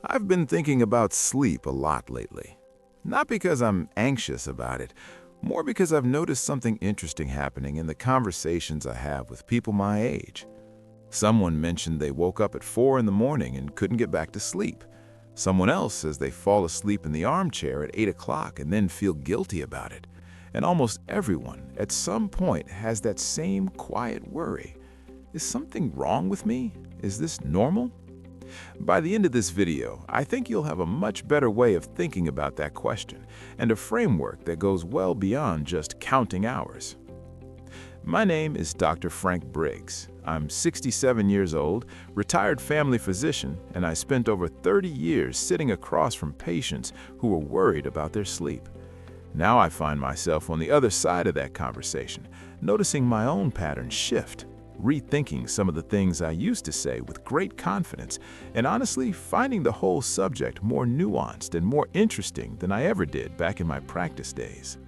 I've been thinking about sleep a lot lately. Not because I'm anxious about it, more because I've noticed something interesting happening in the conversations I have with people my age. Someone mentioned they woke up at 4 in the morning and couldn't get back to sleep. Someone else says they fall asleep in the armchair at 8 o'clock and then feel guilty about it. And almost everyone, at some point, has that same quiet worry. Is something wrong with me? Is this normal? By the end of this video, I think you'll have a much better way of thinking about that question and a framework that goes well beyond just counting hours. My name is Dr. Frank Briggs. I'm 67 years old, retired family physician, and I spent over 30 years sitting across from patients who were worried about their sleep. Now I find myself on the other side of that conversation, noticing my own patterns shift, rethinking some of the things I used to say with great confidence, and honestly finding the whole subject more nuanced and more interesting than I ever did back in my practice days.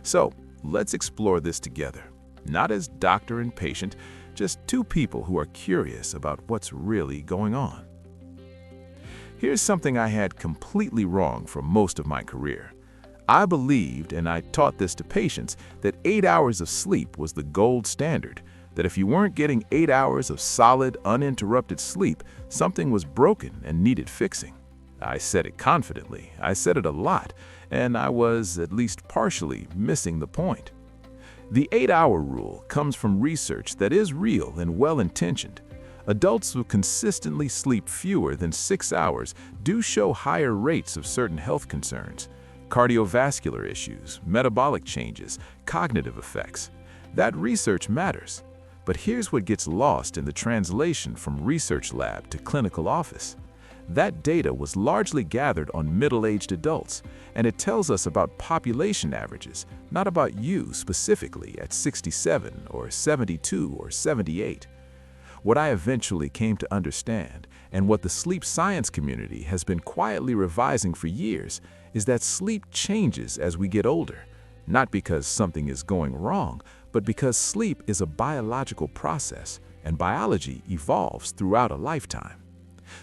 So let's explore this together, not as doctor and patient, just two people who are curious about what's really going on. Here's something I had completely wrong for most of my career. I believed, and I taught this to patients, that 8 hours of sleep was the gold standard, that if you weren't getting 8 hours of solid, uninterrupted sleep, something was broken and needed fixing. I said it confidently, I said it a lot, and I was, at least partially, missing the point. The 8-hour rule comes from research that is real and well-intentioned. Adults who consistently sleep fewer than 6 hours do show higher rates of certain health concerns, cardiovascular issues, metabolic changes, cognitive effects. That research matters. But here's what gets lost in the translation from research lab to clinical office. That data was largely gathered on middle-aged adults, and it tells us about population averages, not about you specifically at 67 or 72 or 78. What I eventually came to understand, and what the sleep science community has been quietly revising for years, is that sleep changes as we get older, not because something is going wrong, but because sleep is a biological process, and biology evolves throughout a lifetime.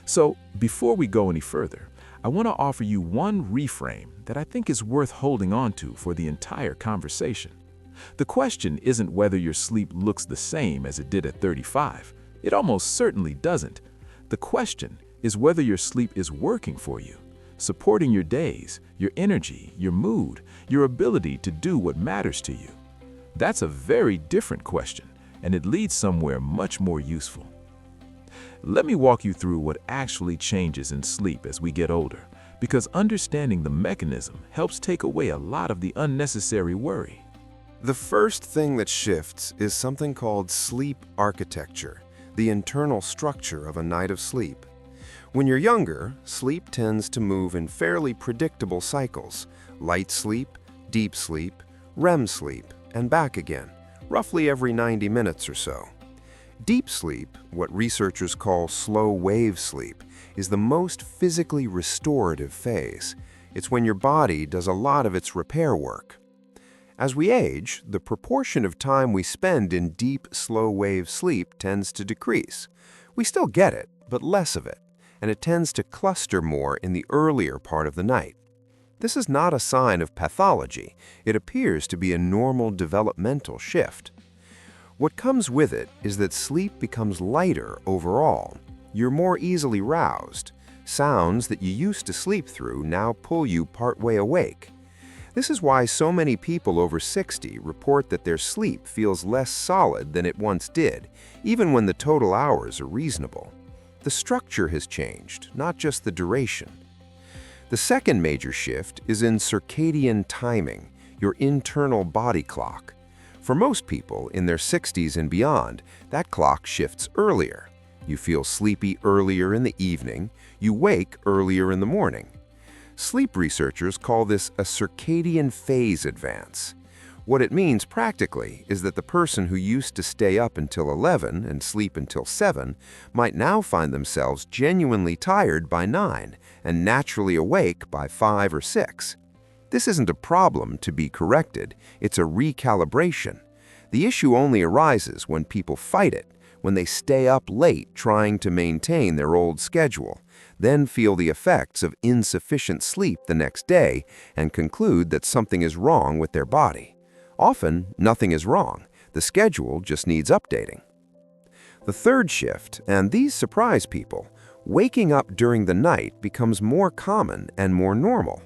So, before we go any further, I want to offer you one reframe that I think is worth holding on to for the entire conversation. The question isn't whether your sleep looks the same as it did at 35. It almost certainly doesn't. The question is whether your sleep is working for you, supporting your days, your energy, your mood, your ability to do what matters to you. That's a very different question, and it leads somewhere much more useful. Let me walk you through what actually changes in sleep as we get older, because understanding the mechanism helps take away a lot of the unnecessary worry. The first thing that shifts is something called sleep architecture, the internal structure of a night of sleep. When you're younger, sleep tends to move in fairly predictable cycles: light sleep, deep sleep, REM sleep, and back again, roughly every 90 minutes or so. Deep sleep, what researchers call slow-wave sleep, is the most physically restorative phase. It's when your body does a lot of its repair work. As we age, the proportion of time we spend in deep, slow-wave sleep tends to decrease. We still get it, but less of it, and it tends to cluster more in the earlier part of the night. This is not a sign of pathology. It appears to be a normal developmental shift. What comes with it is that sleep becomes lighter overall. You're more easily roused. Sounds that you used to sleep through now pull you partway awake. This is why so many people over 60 report that their sleep feels less solid than it once did, even when the total hours are reasonable. The structure has changed, not just the duration. The second major shift is in circadian timing, your internal body clock. For most people in their 60s and beyond, that clock shifts earlier. You feel sleepy earlier in the evening, you wake earlier in the morning. Sleep researchers call this a circadian phase advance. What it means practically is that the person who used to stay up until 11 and sleep until 7 might now find themselves genuinely tired by 9 and naturally awake by 5 or 6. This isn't a problem to be corrected, it's a recalibration. The issue only arises when people fight it, when they stay up late trying to maintain their old schedule. then feel the effects of insufficient sleep the next day and conclude that something is wrong with their body. Often, nothing is wrong. The schedule just needs updating. The third shift, and these surprise people, waking up during the night becomes more common and more normal.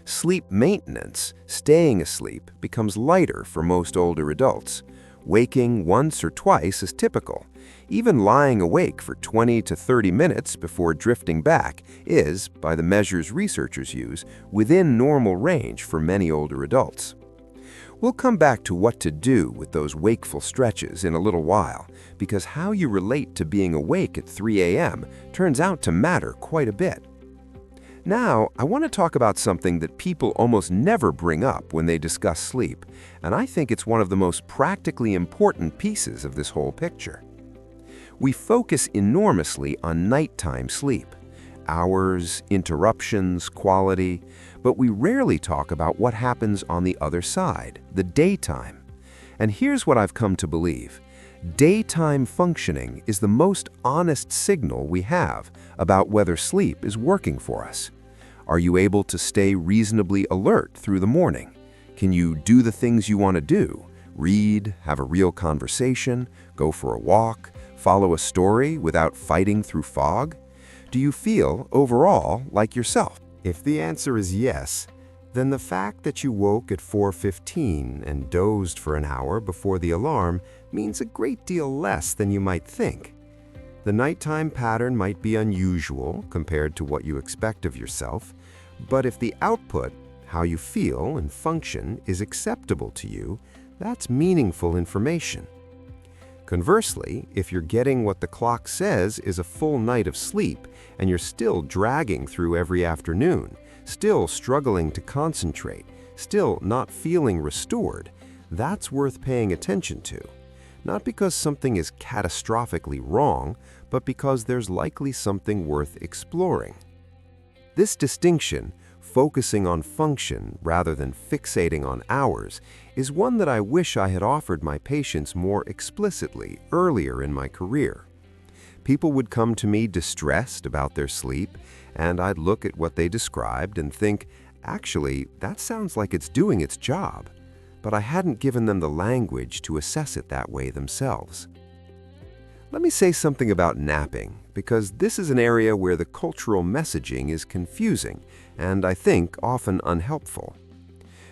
Sleep maintenance, staying asleep, becomes lighter for most older adults. Waking once or twice is typical. Even lying awake for 20 to 30 minutes before drifting back is, by the measures researchers use, within normal range for many older adults. We'll come back to what to do with those wakeful stretches in a little while, because how you relate to being awake at 3 a.m. turns out to matter quite a bit. Now, I want to talk about something that people almost never bring up when they discuss sleep, and I think it's one of the most practically important pieces of this whole picture. We focus enormously on nighttime sleep, hours, interruptions, quality, but we rarely talk about what happens on the other side, the daytime. And here's what I've come to believe. Daytime functioning is the most honest signal we have about whether sleep is working for us. Are you able to stay reasonably alert through the morning? Can you do the things you want to do? Read, have a real conversation, go for a walk, follow a story without fighting through fog? Do you feel, overall, like yourself? If the answer is yes, then the fact that you woke at 4:15 and dozed for an hour before the alarm means a great deal less than you might think. The nighttime pattern might be unusual compared to what you expect of yourself, but if the output, how you feel and function, is acceptable to you, that's meaningful information. Conversely, if you're getting what the clock says is a full night of sleep and you're still dragging through every afternoon, still struggling to concentrate, still not feeling restored, that's worth paying attention to. Not because something is catastrophically wrong, but because there's likely something worth exploring. This distinction, focusing on function rather than fixating on hours, is one that I wish I had offered my patients more explicitly earlier in my career. People would come to me distressed about their sleep, and I'd look at what they described and think, actually, that sounds like it's doing its job. But I hadn't given them the language to assess it that way themselves. Let me say something about napping, because this is an area where the cultural messaging is confusing and I think often unhelpful.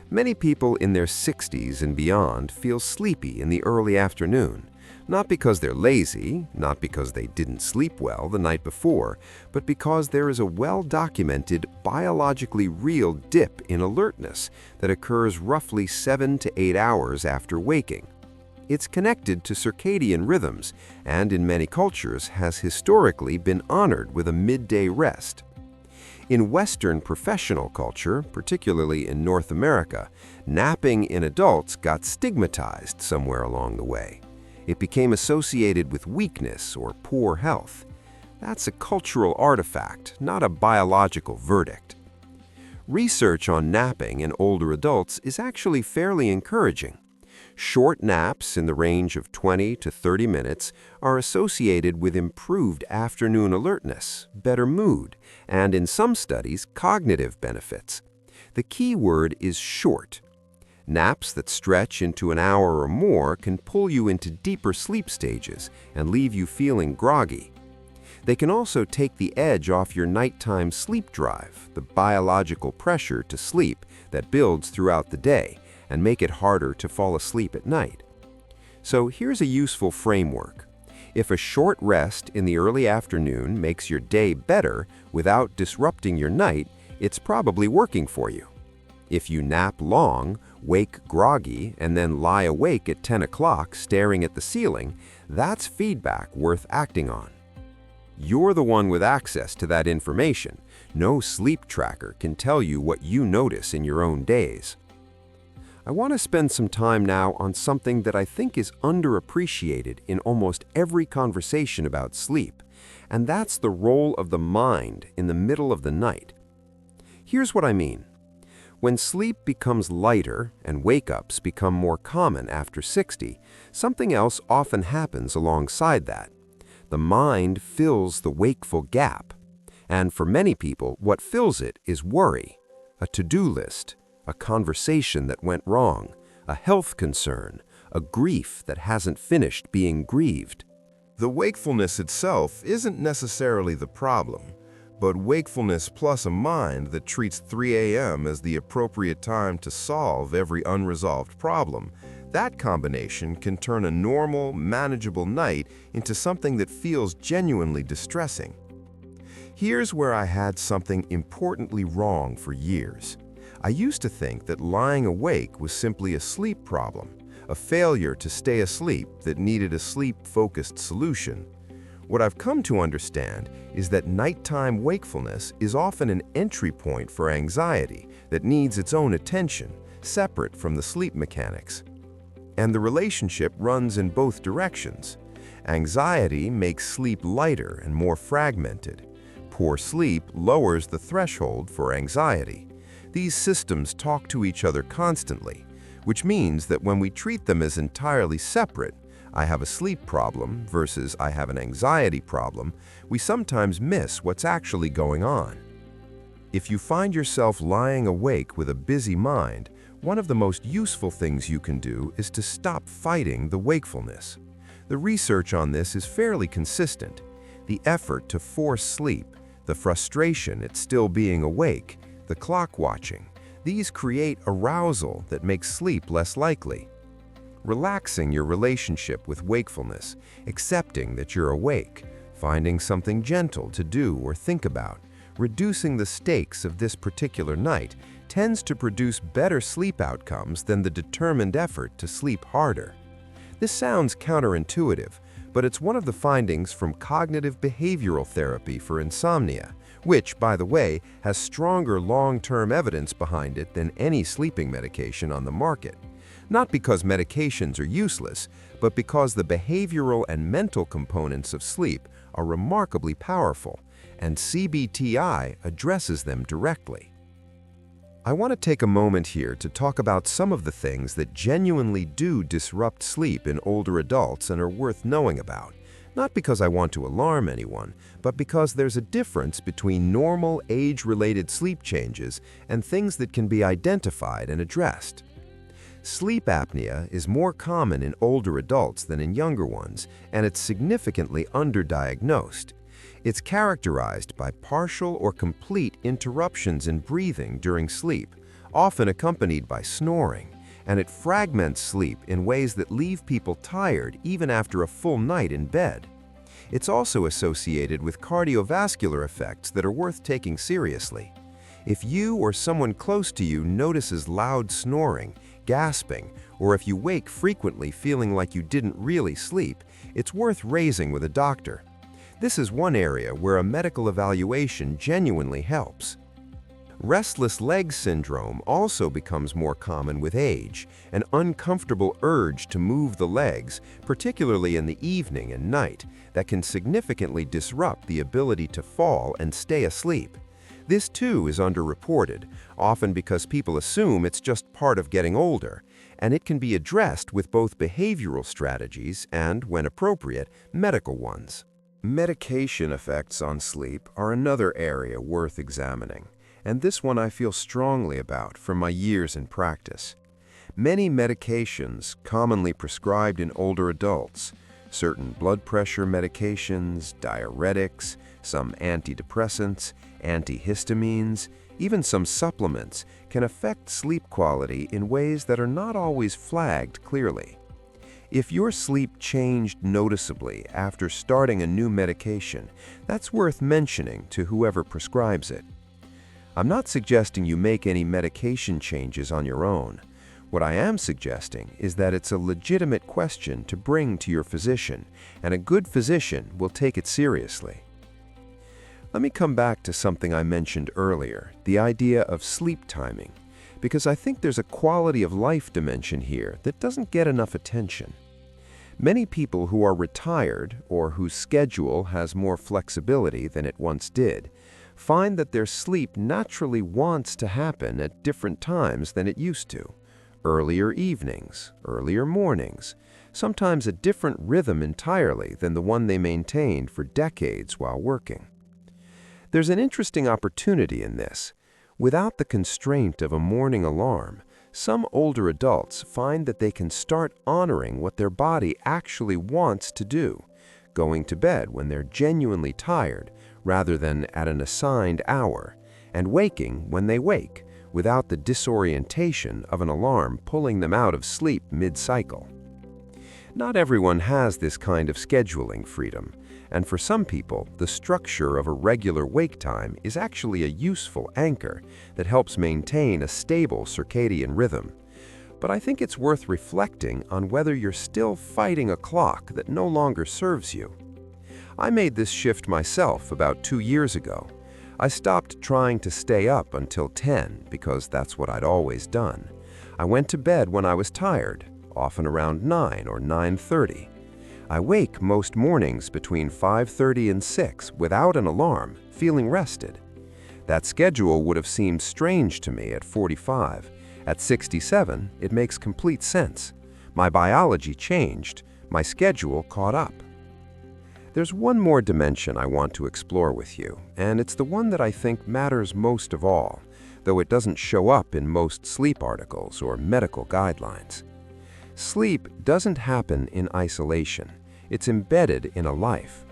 Many people in their 60s and beyond feel sleepy in the early afternoon, not because they're lazy, not because they didn't sleep well the night before, but because there is a well-documented, biologically real dip in alertness that occurs roughly 7 to 8 hours after waking. It's connected to circadian rhythms and in many cultures has historically been honored with a midday rest. In Western professional culture, particularly in North America, napping in adults got stigmatized somewhere along the way. It became associated with weakness or poor health. That's a cultural artifact, not a biological verdict. Research on napping in older adults is actually fairly encouraging. Short naps in the range of 20 to 30 minutes are associated with improved afternoon alertness, better mood, and in some studies, cognitive benefits. The key word is short. Naps that stretch into an hour or more can pull you into deeper sleep stages and leave you feeling groggy. They can also take the edge off your nighttime sleep drive, the biological pressure to sleep that builds throughout the day, and make it harder to fall asleep at night. So here's a useful framework. If a short rest in the early afternoon makes your day better without disrupting your night, it's probably working for you. If you nap long, wake groggy, and then lie awake at 10 o'clock staring at the ceiling, that's feedback worth acting on. You're the one with access to that information. No sleep tracker can tell you what you notice in your own days. I want to spend some time now on something that I think is underappreciated in almost every conversation about sleep, and that's the role of the mind in the middle of the night. Here's what I mean. When sleep becomes lighter and wake-ups become more common after 60, something else often happens alongside that. The mind fills the wakeful gap. And for many people, what fills it is worry, a to-do list, a conversation that went wrong, a health concern, a grief that hasn't finished being grieved. The wakefulness itself isn't necessarily the problem, but wakefulness plus a mind that treats 3 a.m. as the appropriate time to solve every unresolved problem, that combination can turn a normal, manageable night into something that feels genuinely distressing. Here's where I had something importantly wrong for years. I used to think that lying awake was simply a sleep problem, a failure to stay asleep that needed a sleep-focused solution. What I've come to understand is that nighttime wakefulness is often an entry point for anxiety that needs its own attention, separate from the sleep mechanics. And the relationship runs in both directions. Anxiety makes sleep lighter and more fragmented. Poor sleep lowers the threshold for anxiety. These systems talk to each other constantly, which means that when we treat them as entirely separate, I have a sleep problem versus I have an anxiety problem, we sometimes miss what's actually going on. If you find yourself lying awake with a busy mind, one of the most useful things you can do is to stop fighting the wakefulness. The research on this is fairly consistent. The effort to force sleep, the frustration at still being awake, the clock watching, these create arousal that makes sleep less likely. Relaxing your relationship with wakefulness, accepting that you're awake, finding something gentle to do or think about, reducing the stakes of this particular night tends to produce better sleep outcomes than the determined effort to sleep harder. This sounds counterintuitive, but it's one of the findings from cognitive behavioral therapy for insomnia, which, by the way, has stronger long-term evidence behind it than any sleeping medication on the market. Not because medications are useless, but because the behavioral and mental components of sleep are remarkably powerful, and CBT-I addresses them directly. I want to take a moment here to talk about some of the things that genuinely do disrupt sleep in older adults and are worth knowing about. Not because I want to alarm anyone, but because there's a difference between normal age-related sleep changes and things that can be identified and addressed. Sleep apnea is more common in older adults than in younger ones, and it's significantly underdiagnosed. It's characterized by partial or complete interruptions in breathing during sleep, often accompanied by snoring, and it fragments sleep in ways that leave people tired even after a full night in bed. It's also associated with cardiovascular effects that are worth taking seriously. If you or someone close to you notices loud snoring, gasping, or if you wake frequently feeling like you didn't really sleep, it's worth raising with a doctor. This is one area where a medical evaluation genuinely helps. Restless leg syndrome also becomes more common with age, an uncomfortable urge to move the legs, particularly in the evening and night, that can significantly disrupt the ability to fall and stay asleep. This too is underreported, often because people assume it's just part of getting older, and it can be addressed with both behavioral strategies and, when appropriate, medical ones. Medication effects on sleep are another area worth examining, and this one I feel strongly about from my years in practice. Many medications commonly prescribed in older adults, certain blood pressure medications, diuretics, some antidepressants, antihistamines, even some supplements, can affect sleep quality in ways that are not always flagged clearly. If your sleep changed noticeably after starting a new medication, that's worth mentioning to whoever prescribes it. I'm not suggesting you make any medication changes on your own. What I am suggesting is that it's a legitimate question to bring to your physician, and a good physician will take it seriously. Let me come back to something I mentioned earlier, the idea of sleep timing, because I think there's a quality of life dimension here that doesn't get enough attention. Many people who are retired or whose schedule has more flexibility than it once did find that their sleep naturally wants to happen at different times than it used to. Earlier evenings, earlier mornings, sometimes a different rhythm entirely than the one they maintained for decades while working. There's an interesting opportunity in this. Without the constraint of a morning alarm, some older adults find that they can start honoring what their body actually wants to do, going to bed when they're genuinely tired rather than at an assigned hour, and waking when they wake, without the disorientation of an alarm pulling them out of sleep mid-cycle. Not everyone has this kind of scheduling freedom, and for some people, the structure of a regular wake time is actually a useful anchor that helps maintain a stable circadian rhythm. But I think it's worth reflecting on whether you're still fighting a clock that no longer serves you. I made this shift myself about 2 years ago. I stopped trying to stay up until 10 because that's what I'd always done. I went to bed when I was tired, often around 9 or 9:30. I wake most mornings between 5:30 and 6 without an alarm, feeling rested. That schedule would have seemed strange to me at 45. At 67, it makes complete sense. My biology changed, my schedule caught up. There's one more dimension I want to explore with you, and it's the one that I think matters most of all, though it doesn't show up in most sleep articles or medical guidelines. Sleep doesn't happen in isolation. It's embedded in a life.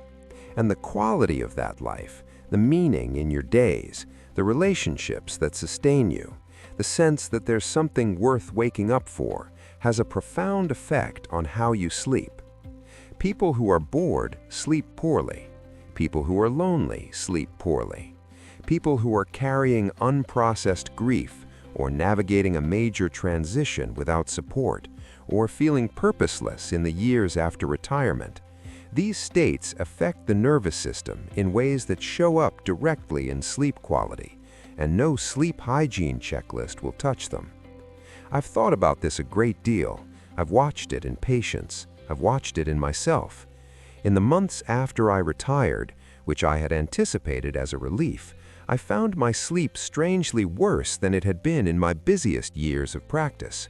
And the quality of that life, the meaning in your days, the relationships that sustain you, the sense that there's something worth waking up for, has a profound effect on how you sleep. People who are bored sleep poorly. People who are lonely sleep poorly. People who are carrying unprocessed grief or navigating a major transition without support, or feeling purposeless in the years after retirement. These states affect the nervous system in ways that show up directly in sleep quality, and no sleep hygiene checklist will touch them. I've thought about this a great deal. I've watched it in patients. I've watched it in myself. In the months after I retired, which I had anticipated as a relief, I found my sleep strangely worse than it had been in my busiest years of practice.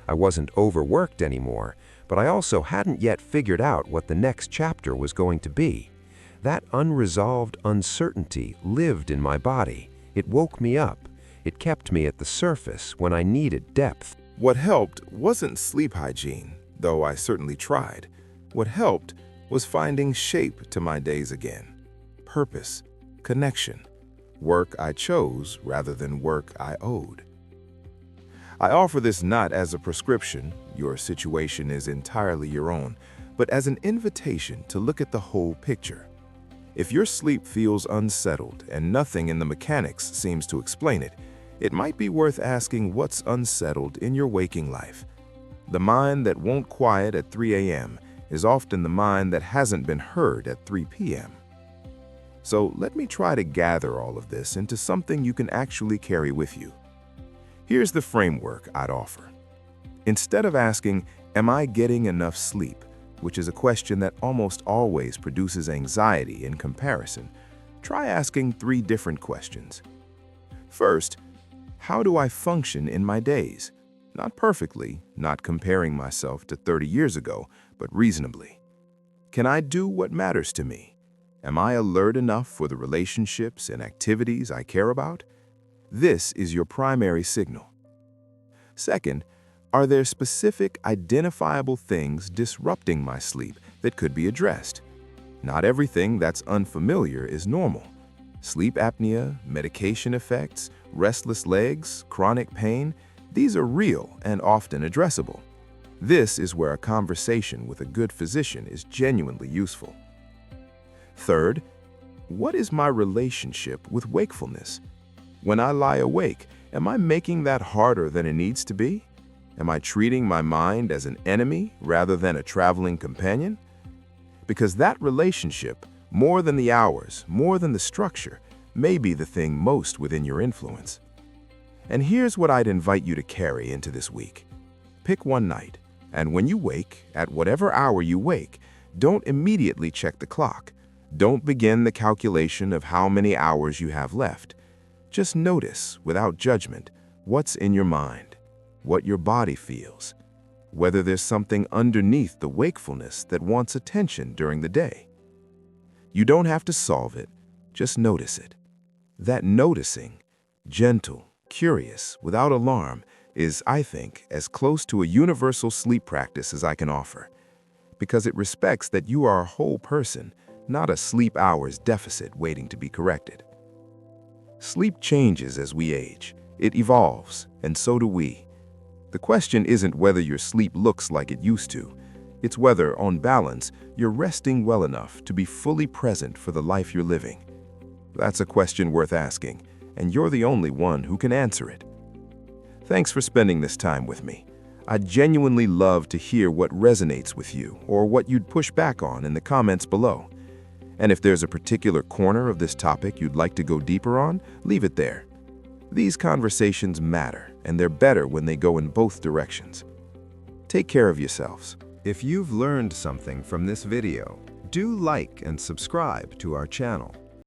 I wasn't overworked anymore, but I also hadn't yet figured out what the next chapter was going to be. That unresolved uncertainty lived in my body. It woke me up. It kept me at the surface when I needed depth. What helped wasn't sleep hygiene, though I certainly tried. What helped was finding shape to my days again. Purpose, connection, work I chose rather than work I owed. I offer this not as a prescription, your situation is entirely your own, but as an invitation to look at the whole picture. If your sleep feels unsettled and nothing in the mechanics seems to explain it, it might be worth asking what's unsettled in your waking life. The mind that won't quiet at 3 a.m. is often the mind that hasn't been heard at 3 p.m. So let me try to gather all of this into something you can actually carry with you. Here's the framework I'd offer. Instead of asking, "Am I getting enough sleep?" which is a question that almost always produces anxiety in comparison, try asking 3 different questions. First, how do I function in my days? Not perfectly, not comparing myself to 30 years ago, but reasonably. Can I do what matters to me? Am I alert enough for the relationships and activities I care about? This is your primary signal. Second, are there specific identifiable things disrupting my sleep that could be addressed? Not everything that's unfamiliar is normal. Sleep apnea, medication effects, restless legs, chronic pain, these are real and often addressable. This is where a conversation with a good physician is genuinely useful. Third, what is my relationship with wakefulness? When I lie awake, am I making that harder than it needs to be? Am I treating my mind as an enemy rather than a traveling companion? Because that relationship, more than the hours, more than the structure, may be the thing most within your influence. And here's what I'd invite you to carry into this week. Pick one night, and when you wake, at whatever hour you wake, don't immediately check the clock. Don't begin the calculation of how many hours you have left. Just notice, without judgment, what's in your mind, what your body feels, whether there's something underneath the wakefulness that wants attention during the day. You don't have to solve it, just notice it. That noticing, gentle, curious, without alarm, is, I think, as close to a universal sleep practice as I can offer, because it respects that you are a whole person, not a sleep hours deficit waiting to be corrected. Sleep changes as we age. It evolves, and so do we. The question isn't whether your sleep looks like it used to. It's whether, on balance, you're resting well enough to be fully present for the life you're living. That's a question worth asking, and you're the only one who can answer it. Thanks for spending this time with me. I'd genuinely love to hear what resonates with you or what you'd push back on in the comments below. And if there's a particular corner of this topic you'd like to go deeper on, leave it there. These conversations matter, and they're better when they go in both directions. Take care of yourselves. If you've learned something from this video, do like and subscribe to our channel.